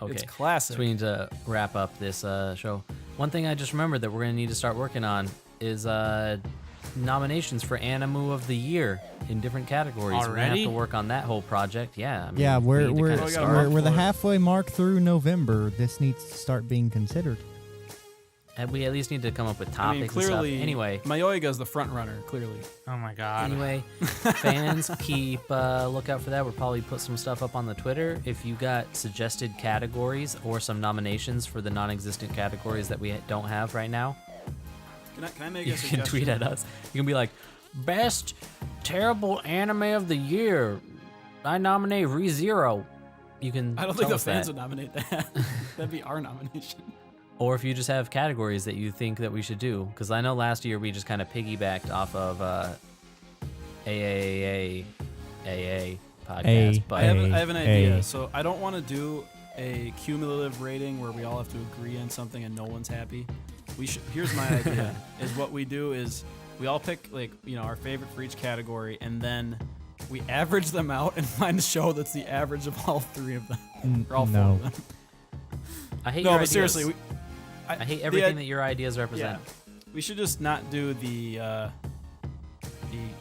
Okay. It's classic. So we need to wrap up this show. One thing I just remembered that we're going to need to start working on is nominations for Animu of the Year in different categories. We're going to Already? have to work on that whole project. Yeah. I mean, Yeah, we we're need to we're kinda Oh, we gotta start. mark we're the for it. halfway mark through November. This needs to start being considered. And we at least need to come up with topics I mean, clearly, and stuff. Anyway, Mayoiga's the front runner, clearly. Oh my god. Anyway, fans, keep look out for that. We'll probably put some stuff up on the Twitter. If you got suggested categories or some nominations for the non-existent categories that we don't have right now, Can I make you a can suggestion? tweet at us. You can be like, best terrible anime of the year. I nominate ReZero. You can. I don't tell think the us fans that. would nominate that. That'd be our nomination. Or if you just have categories that you think that we should do, because I know last year we just kind of piggybacked off of AA podcast. But I have an idea. A. So I don't want to do a cumulative rating where we all have to agree on something and no one's happy. Here's my idea: is what we do is we all pick our favorite for each category, and then we average them out and find a show that's the average of all three of them, or all four no. of them. I hate No, your but ideas. seriously, I hate everything that your ideas represent. we should just not do the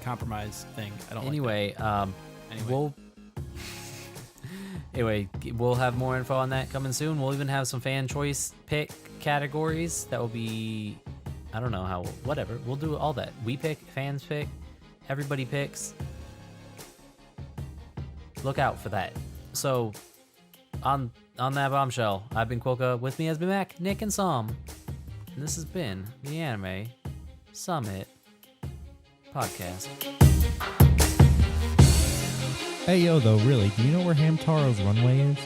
compromise thing. I don't Anyway, like that. we'll have more info on that coming soon. We'll even have some fan choice pick categories that will be, I don't know how, whatever. We'll do all that. We pick, fans pick, everybody picks. Look out for that. So, on that bombshell, I've been Quokka. With me has been Mac, Nick, and Sam. And this has been the Anime Summit Podcast. Hey, yo, though, really, do you know where Hamtaro's runway is?